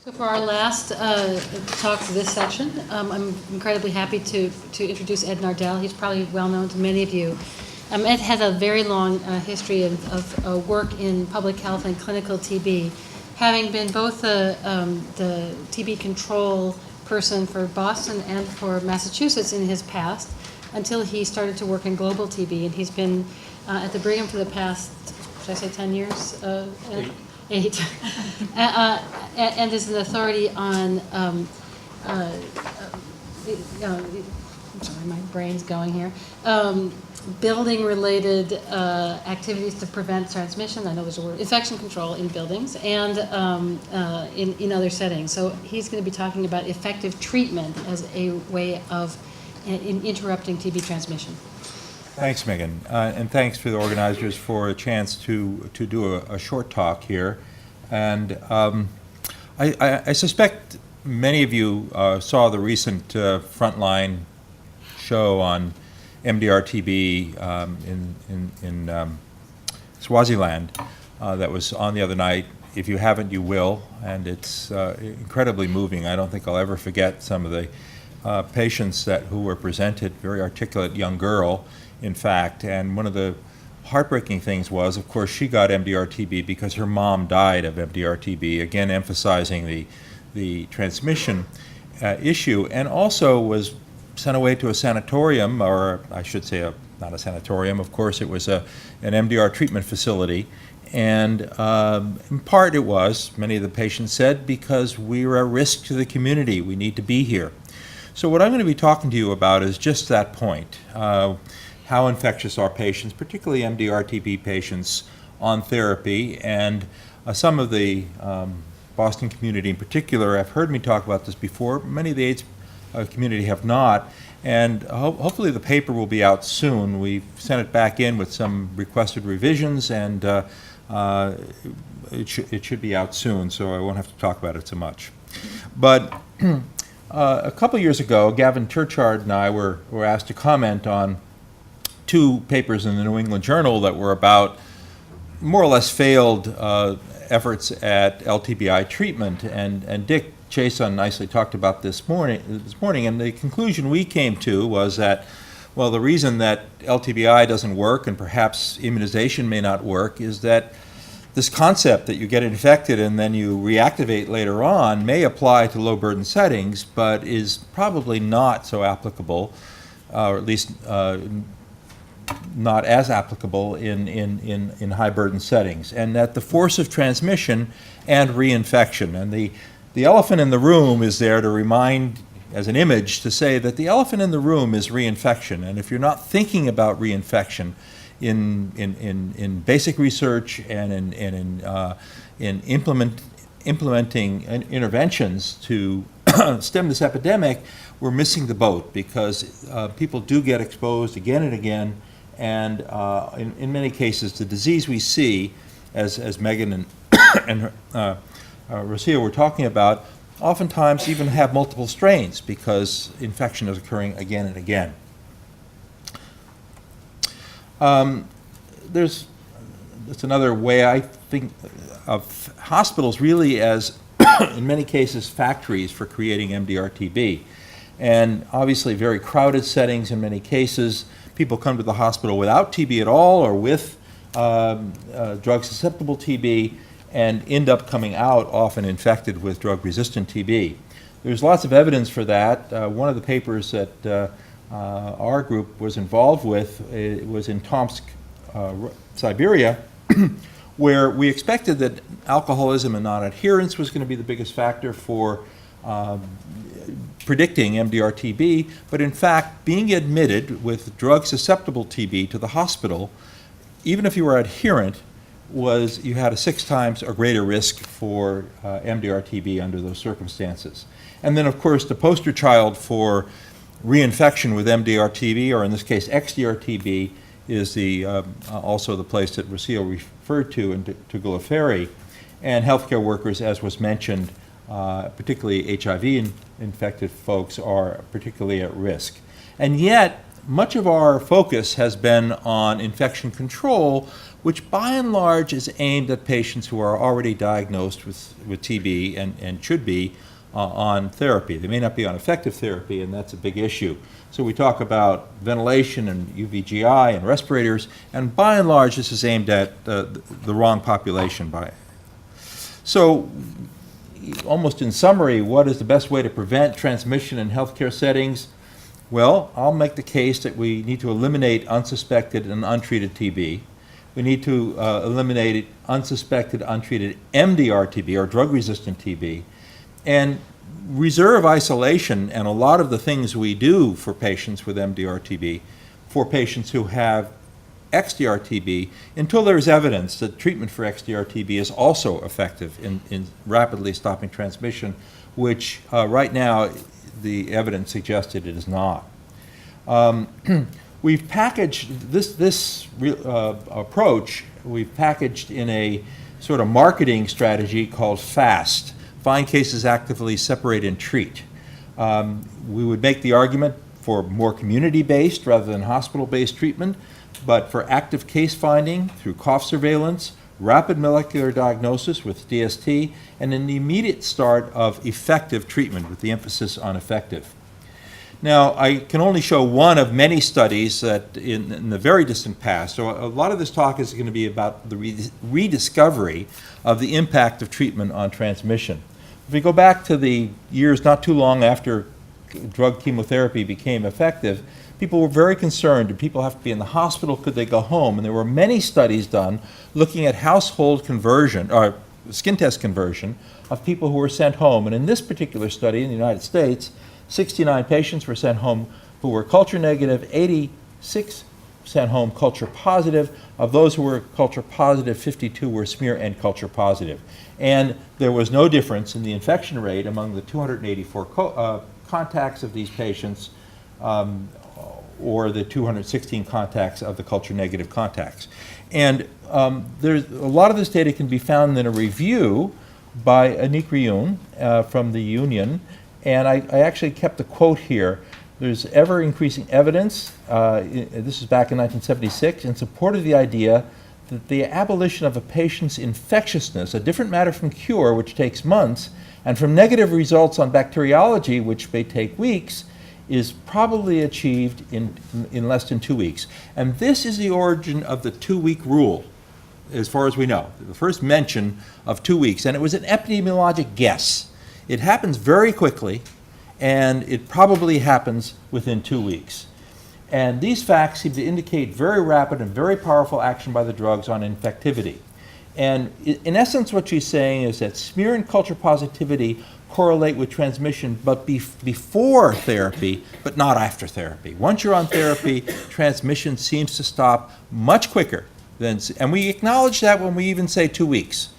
So for our last talk for this section, I'm incredibly happy to introduce Ed Nardell. He's probably well known to many of you. Ed has a very long history of work in public health and clinical TB, having been both the TB control person for Boston and for Massachusetts in his past, until he started to work in global TB. And he's been at the Brigham for the past, should I say 10 years? Eight. And is an authority on, I'm sorry, my brain's going here, building-related activities to prevent transmission. I know there's a word, infection control in buildings and in other settings. So he's going to be talking about effective treatment as a way of interrupting TB transmission. Thanks, Megan, and thanks for the organizers for a chance to do a short talk here. And I suspect many of you saw the recent Frontline show on MDR TB in Swaziland that was on the other night. If you haven't, you will, and it's incredibly moving. I don't think I'll ever forget some of the patients who were presented, very articulate young girl, in fact, and one of the heartbreaking things was, of course, she got MDR-TB because her mom died of MDR-TB, again emphasizing the transmission issue, and also was sent away to a sanatorium, or I should say not a sanatorium, of course, it was an MDR treatment facility, and in part it was, many of the patients said, because we are at risk to the community, we need to be here. So what I'm going to be talking to you about is just that point. How infectious are patients, particularly MDR-TB patients, on therapy, and some of the Boston community in particular have heard me talk about this before. Many of the AIDS community have not, and hopefully the paper will be out soon. We've sent it back in with some requested revisions, and it should be out soon, so I won't have to talk about it so much. But a couple years ago, Gavin Turchard and I were asked to comment on two papers in the New England Journal that were about more or less failed efforts at LTBI treatment, and Dick Chason nicely talked about this morning, and the conclusion we came to was that, well, the reason that LTBI doesn't work and perhaps immunization may not work is that this concept that you get infected and then you reactivate later on may apply to low burden settings, but is probably not so applicable, or at least not as applicable in high burden settings, and that the force of transmission and reinfection, and the elephant in the room is there to remind, as an image, to say that the elephant in the room is reinfection, and if you're not thinking about reinfection in basic research and in implementing interventions to stem this epidemic, we're missing the boat, because people do get exposed again and again. And in many cases, the disease we see, as Megan and Rocio were talking about, oftentimes even have multiple strains because infection is occurring again and again. That's another way I think of hospitals really as, in many cases, factories for creating MDR-TB. And obviously very crowded settings in many cases. People come to the hospital without TB at all or with drug-susceptible TB and end up coming out often infected with drug-resistant TB. There's lots of evidence for that. One of the papers that our group was involved with was in Tomsk, Siberia, where we expected that alcoholism and non-adherence was going to be the biggest factor for predicting MDR-TB, but in fact, being admitted with drug-susceptible TB to the hospital, even if you were adherent, you had a 6 times or greater risk for MDR-TB under those circumstances. And then, of course, the poster child for reinfection with MDR-TB, or in this case, XDR-TB, is also the place that Rocio referred to in Tugulaferry, and healthcare workers, as was mentioned, particularly HIV infected folks, are particularly at risk. And yet, much of our focus has been on infection control, which by and large is aimed at patients who are already diagnosed with TB and should be on therapy. They may not be on effective therapy, and that's a big issue. So we talk about ventilation and UVGI and respirators, and by and large this is aimed at the wrong population. So almost in summary, what is the best way to prevent transmission in healthcare settings? Well, I'll make the case that we need to eliminate unsuspected and untreated TB. We need to eliminate unsuspected, untreated MDR TB, or drug-resistant TB, and reserve isolation and a lot of the things we do for patients with MDR TB for patients who have XDR TB until there's evidence that treatment for XDR TB is also effective in rapidly stopping transmission, which right now the evidence suggested it is not. We've packaged this approach, we've packaged in a sort of marketing strategy called FAST, Find Cases Actively, Separate and Treat. We would make the argument for more community-based rather than hospital-based treatment, but for active case finding through cough surveillance, rapid molecular diagnosis with DST, and an immediate start of effective treatment with the emphasis on effective. Now, I can only show one of many studies that in the very distant past, so a lot of this talk is going to be about the rediscovery of the impact of treatment on transmission. If we go back to the years not too long after drug chemotherapy became effective, people were very concerned. Did people have to be in the hospital? Could they go home? And there were many studies done looking at household conversion, or skin test conversion, of people who were sent home. And in this particular study in the United States, 69 patients were sent home who were culture negative, 86 sent home culture positive. Of those who were culture positive, 52 were smear and culture positive. And there was no difference in the infection rate among the 284 contacts of these patients or the 216 contacts of the culture negative contacts. And there's a lot of this data can be found in a review by Anik Riyun from the Union, and I actually kept a quote here. There's ever increasing evidence, this is back in 1976, in support of the idea that the abolition of a patient's infectiousness, a different matter from cure, which takes months, and from negative results on bacteriology, which may take weeks, is probably achieved in less than 2 weeks. And this is the origin of the 2-week rule, as far as we know. The first mention of 2 weeks, and it was an epidemiologic guess. It happens very quickly, and it probably happens within 2 weeks. And these facts seem to indicate very rapid and very powerful action by the drugs on infectivity. And in essence, what she's saying is that smear and culture positivity correlate with transmission, but before therapy, but not after therapy. Once you're on therapy, transmission seems to stop much quicker than, and we acknowledge that when we even say 2 weeks.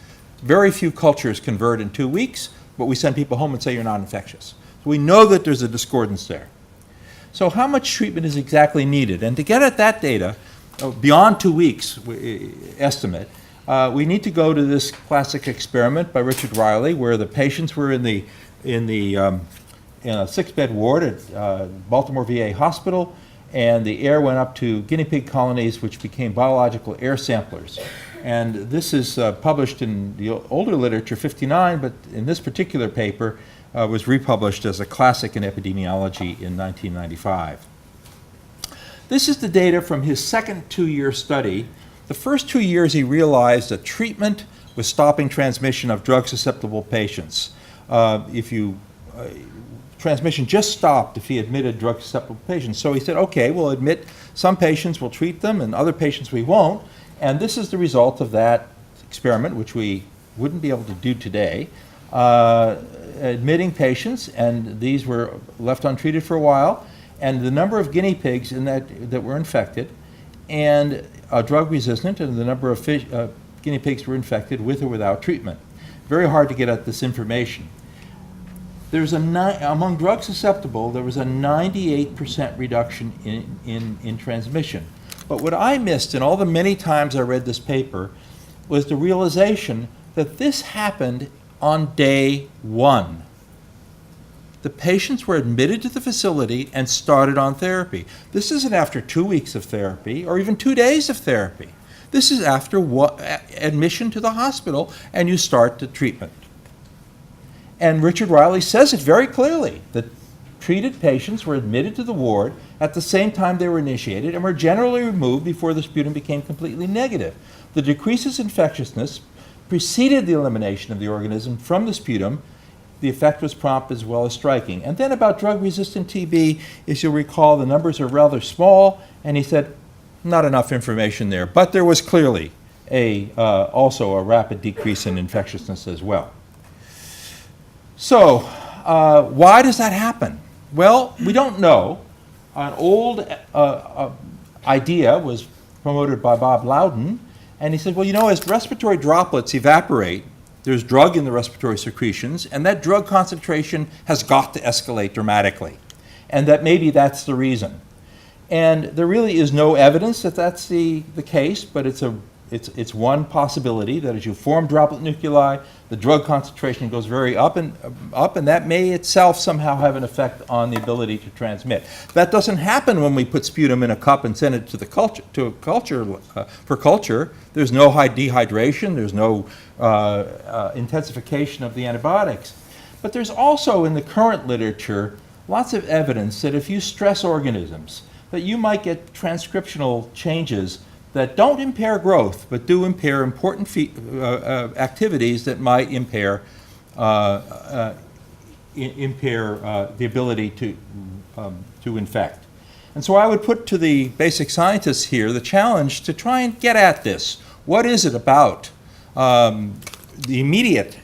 Very few cultures convert in 2 weeks, but we send people home and say you're not infectious. So we know that there's a discordance there. So how much treatment is exactly needed? And to get at that data, beyond 2 weeks estimate, we need to go to this classic experiment by Richard Riley, where the patients were in a 6-bed ward at Baltimore VA Hospital, and the air went up to guinea pig colonies, which became biological air samplers. And this is published in the older literature, 59, but in this particular paper was republished as a classic in epidemiology in 1995. This is the data from his second 2-year study. The first 2 years he realized that treatment was stopping transmission of drug-susceptible patients. Transmission just stopped if he admitted drug-susceptible patients. So he said, okay, we'll admit some patients, we'll treat them, and other patients we won't. And this is the result of that experiment, which we wouldn't be able to do today, admitting patients, and these were left untreated for a while, and the number of guinea pigs that were infected, and drug resistant, and the number of guinea pigs were infected with or without treatment. Very hard to get at this information. There's among drug susceptible, there was a 98% reduction in transmission. But what I missed in all the many times I read this paper was the realization that this happened on day 1. the patients were admitted to the facility and started on therapy. This isn't after 2 weeks of therapy or even 2 days of therapy. This is after admission to the hospital, and you start the treatment. And Richard Riley says it very clearly, that treated patients were admitted to the ward at the same time they were initiated and were generally removed before the sputum became completely negative. The decreases in infectiousness preceded the elimination of the organism from the sputum. The effect was prompt as well as striking. And then about drug-resistant TB, as you'll recall, the numbers are rather small, and he said, not enough information there. But there was clearly also a rapid decrease in infectiousness as well. So, why does that happen? Well, we don't know. An old idea was promoted by Bob Loudon, and he said, well, you know, as respiratory droplets evaporate, there's drug in the respiratory secretions, and that drug concentration has got to escalate dramatically, and that maybe that's the reason. And there really is no evidence that that's the case, but it's one possibility, that as you form droplet nuclei, the drug concentration goes very up, and that may itself somehow have an effect on the ability to transmit. That doesn't happen when we put sputum in a cup and send it to the for culture. There's no dehydration, there's no intensification of the antibiotics. But there's also in the current literature lots of evidence that if you stress organisms, that you might get transcriptional changes that don't impair growth, but do impair important activities that might impair the ability to infect. And so I would put to the basic scientists here the challenge to try and get at this. What is it about the immediate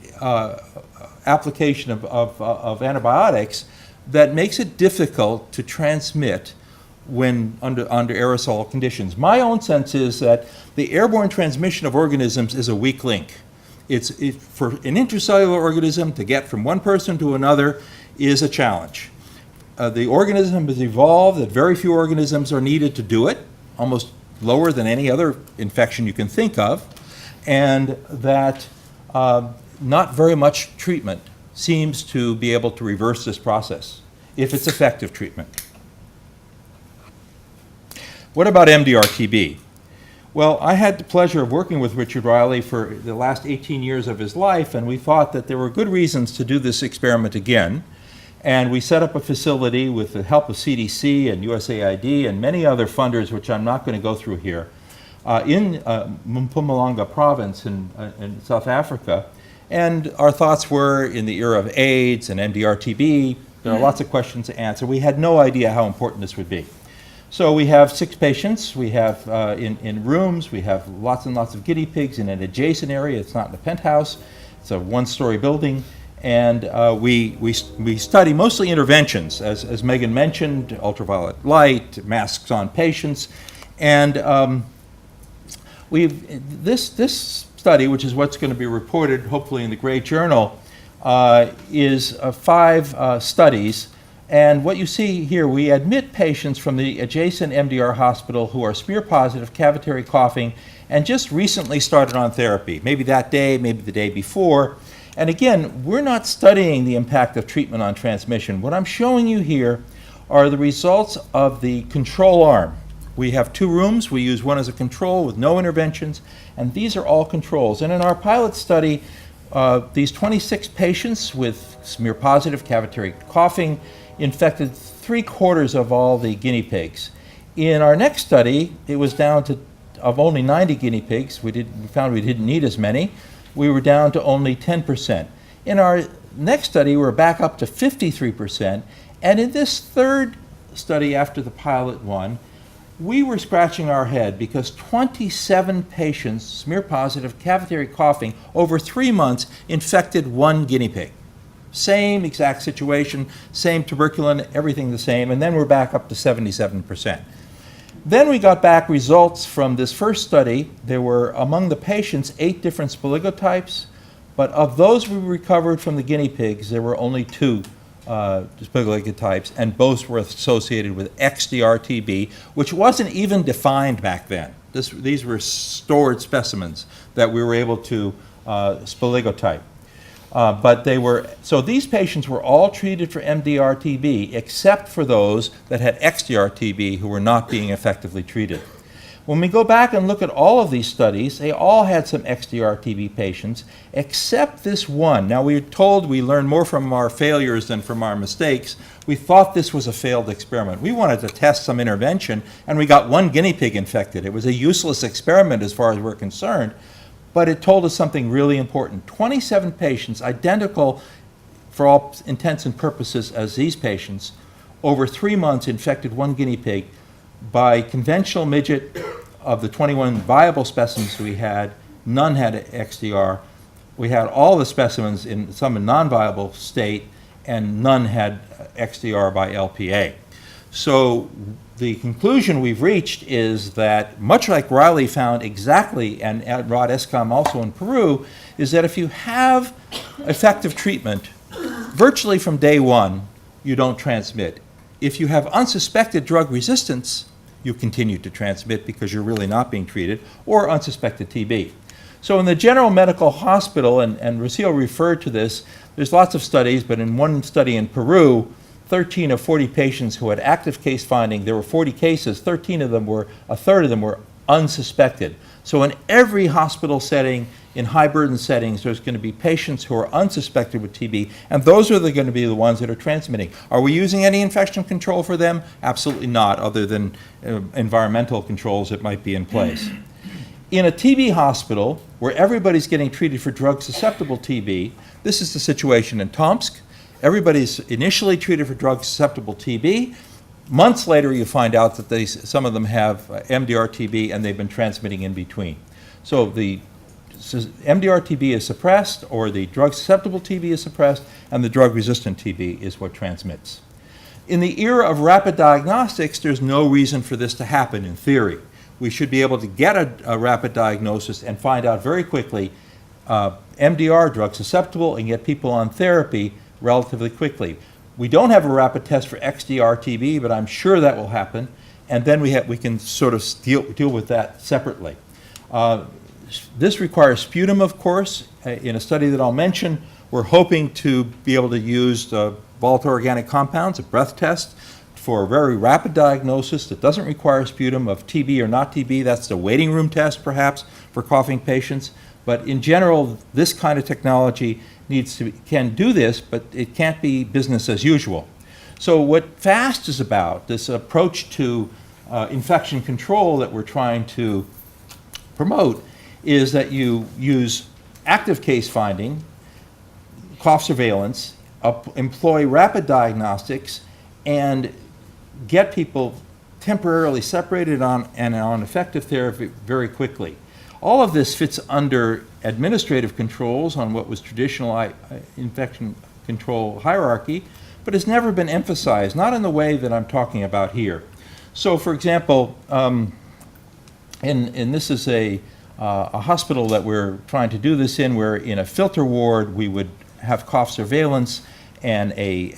application of antibiotics that makes it difficult to transmit when under aerosol conditions? My own sense is that the airborne transmission of organisms is a weak link. It's for an intracellular organism to get from one person to another is a challenge. The organism has evolved that very few organisms are needed to do it, almost lower than any other infection you can think of, and that not very much treatment seems to be able to reverse this process, if it's effective treatment. What about MDR-TB? Well, I had the pleasure of working with Richard Riley for the last 18 years of his life, and we thought that there were good reasons to do this experiment again. And we set up a facility with the help of CDC and USAID and many other funders, which I'm not going to go through here, in Mpumalanga province in South Africa. And our thoughts were in the era of AIDS and MDR-TB. There are lots of questions to answer. We had no idea how important this would be. So we have 6 patients. We have in rooms. We have lots and lots of guinea pigs in an adjacent area. It's not in a penthouse. It's a one-story building. And we study mostly interventions, as Megan mentioned, ultraviolet light, masks on patients. And this study, which is what's going to be reported hopefully in the Gray Journal, is 5 studies. And what you see here, we admit patients from the adjacent MDR hospital who are smear positive, cavitary coughing, and just recently started on therapy, maybe that day, maybe the day before. And again, we're not studying the impact of treatment on transmission. What I'm showing you here are the results of the control arm. We have 2 rooms. We use one as a control with no interventions, and these are all controls. And in our pilot study, these 26 patients with smear positive, cavitary coughing infected 3/4 of all the guinea pigs. In our next study, it was down to of only 90 guinea pigs. We found we didn't need as many. We were down to only 10%. In our next study, we're back up to 53%. And in this third study after the pilot one, we were scratching our head because 27 patients, smear positive, cavitary coughing, over 3 months infected 1 guinea pig. Same exact situation, same tuberculin, everything the same, and then we're back up to 77%. Then we got back results from this first study. There were, among the patients, 8 different spiligotypes, but of those we recovered from the guinea pigs, there were only 2 spiligotypes, and both were associated with XDR-TB, which wasn't even defined back then. These were stored specimens that we were able to spiligotype. So these patients were all treated for MDR TB, except for those that had XDR TB who were not being effectively treated. When we go back and look at all of these studies, they all had some XDR TB patients, except this one. Now, we learn more from our failures than from our mistakes. We thought this was a failed experiment. We wanted to test some intervention, and we got one guinea pig infected. It was a useless experiment as far as we're concerned, but it told us something really important. 27 patients, identical for all intents and purposes as these patients, over 3 months infected one guinea pig. By conventional midget, of the 21 viable specimens we had, none had XDR. We had all the specimens in some in non-viable state, and none had XDR by LPA. So the conclusion we've reached is that, much like Riley found exactly, and Rod Escom also in Peru, is that if you have effective treatment, virtually from day one, you don't transmit. If you have unsuspected drug resistance, you continue to transmit because you're really not being treated, or unsuspected TB. So in the general medical hospital, and Rocio referred to this, there's lots of studies, but in one study in Peru, 13 of 40 patients who had active case finding, there were 40 cases, a third of them were unsuspected. So in every hospital setting, in high burden settings, there's going to be patients who are unsuspected with TB, and those are going to be the ones that are transmitting. Are we using any infection control for them? Absolutely not, other than environmental controls that might be in place. In a TB hospital, where everybody's getting treated for drug-susceptible TB, this is the situation in Tomsk. Everybody's initially treated for drug-susceptible TB. Months later, you find out that some of them have MDR TB, and they've been transmitting in between. So the MDR TB is suppressed, or the drug-susceptible TB is suppressed, and the drug-resistant TB is what transmits. In the era of rapid diagnostics, there's no reason for this to happen in theory. We should be able to get a rapid diagnosis and find out very quickly MDR, drug-susceptible, and get people on therapy relatively quickly. We don't have a rapid test for XDR TB, but I'm sure that will happen, and then we can sort of deal with that separately. This requires sputum, of course. In a study that I'll mention, we're hoping to be able to use volatile organic compounds, a breath test, for a very rapid diagnosis that doesn't require sputum of TB or not TB. That's the waiting room test, perhaps, for coughing patients. But in general, this kind of technology can do this, but it can't be business as usual. So what FAST is about, this approach to infection control that we're trying to promote, is that you use active case finding, cough surveillance, employ rapid diagnostics, and get people temporarily separated on effective therapy very quickly. All of this fits under administrative controls on what was traditional infection control hierarchy, but has never been emphasized, not in the way that I'm talking about here. So, for example, and this is a hospital that we're trying to do this in, where in a filter ward we would have cough surveillance and a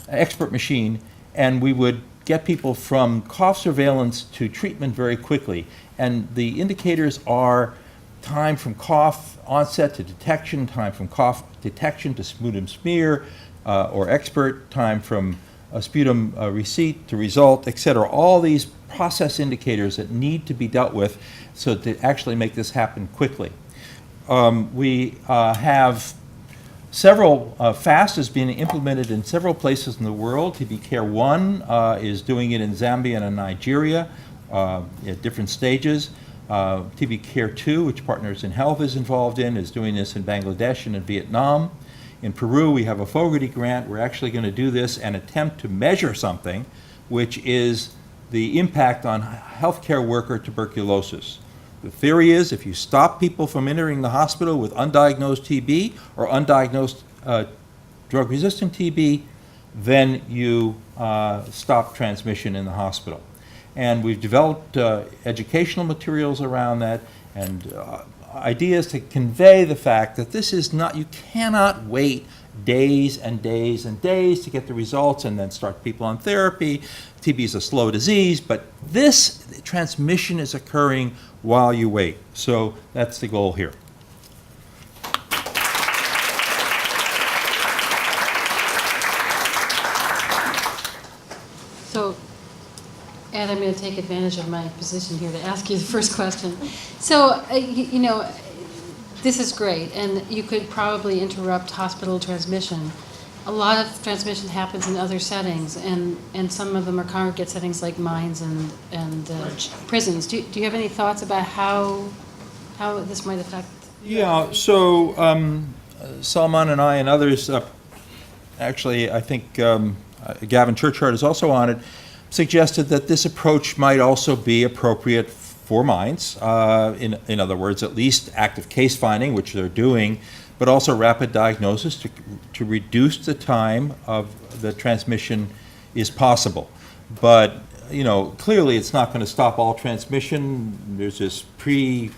expert machine, and we would get people from cough surveillance to treatment very quickly. And the indicators are time from cough onset to detection, time from cough detection to sputum smear or expert, time from sputum receipt to result, etc. All these process indicators that need to be dealt with so to actually make this happen quickly. We have several, FAST has been implemented in several places in the world. TB Care 1 is doing it in Zambia and Nigeria at different stages. TB Care 2, which Partners in Health is involved in, is doing this in Bangladesh and in Vietnam. In Peru, we have a Fogarty grant. We're actually going to do this and attempt to measure something, which is the impact on healthcare worker tuberculosis. The theory is if you stop people from entering the hospital with undiagnosed TB or undiagnosed drug-resistant TB, then you stop transmission in the hospital. And we've developed educational materials around that and ideas to convey the fact that this is not, you cannot wait days and days and days to get the results and then start people on therapy. TB is a slow disease, but this transmission is occurring while you wait. So that's the goal here. going to take advantage of my position here to ask you the first question. So, you know, this is great, and you could probably interrupt hospital transmission. A lot of transmission happens in other settings, and some of them are congregate settings like mines and prisons. Do you have any thoughts about how this might affect? Yeah, so Salman and I and others, actually I think Gavin Churchard is also on it, suggested that this approach might also be appropriate for mines. In other words, at least active case finding, which they're doing, but also rapid diagnosis to reduce the time of the transmission is possible. But, you know, clearly it's not going to stop all transmission. There's this pre-detection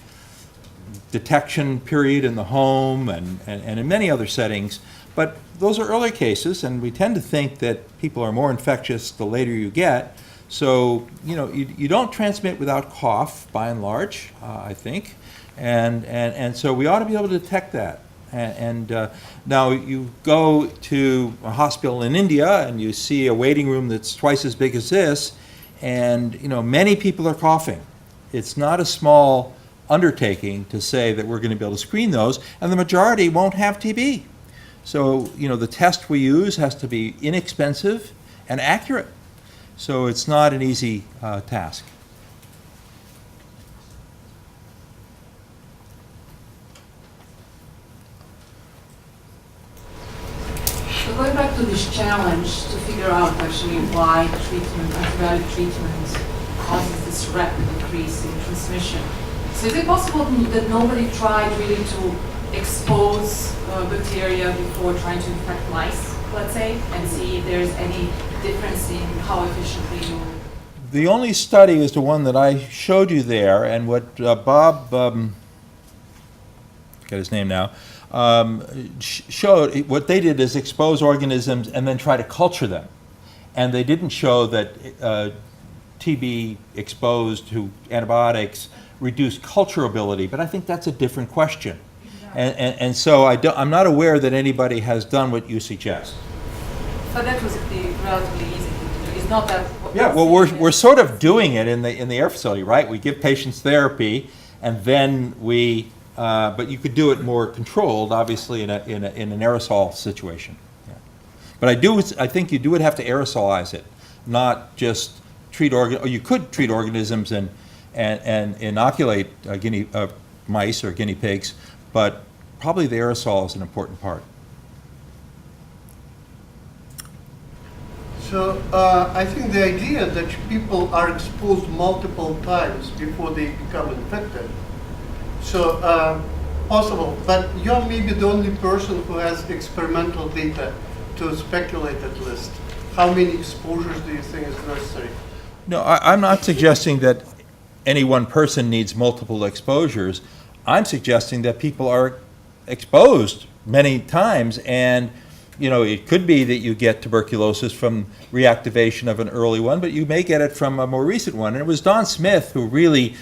period in the home and in many other settings. But those are early cases, and we tend to think that people are more infectious the later you get. So, you know, you don't transmit without cough, by and large, I think. And so we ought to be able to detect that. And now you go to a hospital in India and you see a waiting room that's twice as big as this, and, you know, many people are coughing. It's not a small undertaking to say that we're going to be able to screen those, and the majority won't have TB. So, you know, the test we use has to be inexpensive and accurate. So it's not an easy task. So going back to this challenge to figure out actually why antibiotic treatment causes this rapid increase in transmission. So is it possible that nobody tried really to expose bacteria before trying to infect mice, let's say, and see if there's any difference in how efficiently you... The only study is the one that I showed you there, and what Bob, forget his name now, showed, what they did is expose organisms and then try to culture them. And they didn't show that TB exposed to antibiotics reduced culturability, but I think that's a different question. And so I'm not aware that anybody has done what you suggest. So that was relatively easy to do. It's not that... Yeah, well, we're sort of doing it in the air facility, right? We give patients therapy, and then we, but you could do it more controlled, obviously, in an aerosol situation. Yeah. But I think you would have to aerosolize it, not just treat you could treat organisms and inoculate mice or guinea pigs, but probably the aerosol is an important part. So I think the idea that people are exposed multiple times before they become infected, so possible, but you're maybe the only person who has experimental data to speculate at least. How many exposures do you think is necessary? No, I'm not suggesting that any one person needs multiple exposures. I'm suggesting that people are exposed many times, and you know, it could be that you get tuberculosis from reactivation of an early one, but you may get it from a more recent one. And it was Don Smith who really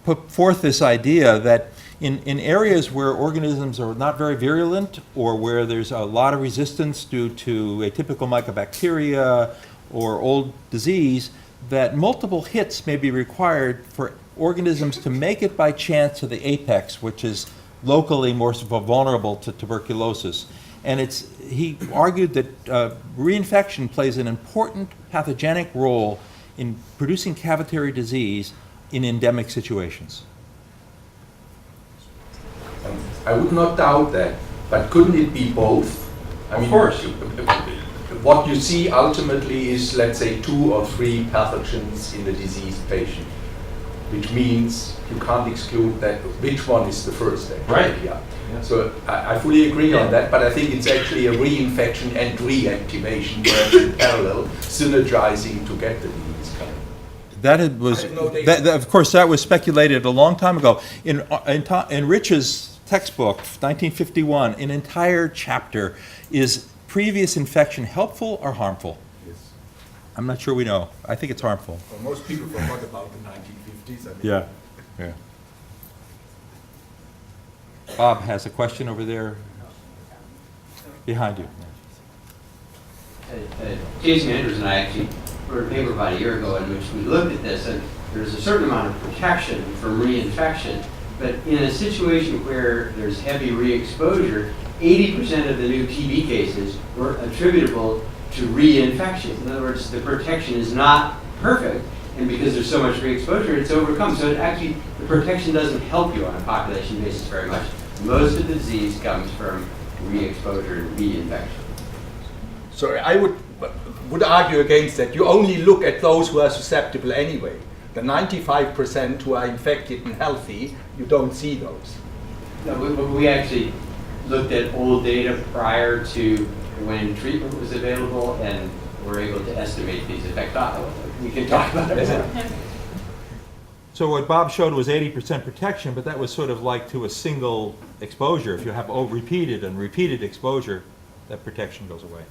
put forth this idea that in areas where organisms are not very virulent or where there's a lot of resistance due to atypical mycobacteria or old disease, that multiple hits may be required for organisms to make it by chance to the apex, which is locally more vulnerable to tuberculosis. And he argued that reinfection plays an important pathogenic role in producing cavitary disease in endemic situations. I would not doubt that, but couldn't it be both? I mean, of course. What you see ultimately is, let's say, 2 or 3 pathogens in the diseased patient, which means you can't exclude that which one is the first. Right. Yeah. So I fully agree on that, but I think it's actually a reinfection and reactivation where it's in parallel, synergizing to get the disease coming. Of course, that was speculated a long time ago. In Rich's textbook, 1951, an entire chapter is previous infection helpful or harmful? Yes. I'm not sure we know. I think it's harmful. Well, most people forgot about the 1950s. I mean, Yeah. Bob has a question over there behind you. Jason Andrews and I actually wrote a paper about a year ago in which we looked at this, and there's a certain amount of protection from reinfection. But in a situation where there's heavy re-exposure, 80% of the new TB cases were attributable to reinfection. In other words, the protection is not perfect, and because there's so much re-exposure, it's overcome. So it actually, the protection doesn't help you on a population basis very much. Most of the disease comes from re-exposure and reinfection. So I would argue against that. You only look at those who are susceptible anyway. The 95% who are infected and healthy, you don't see those. No, we actually looked at old data prior to when treatment was available, and were able to estimate these effects. We can talk about it. So what Bob showed was 80% protection, but that was sort of like to a single exposure. If you have repeated and repeated exposure, that protection goes away.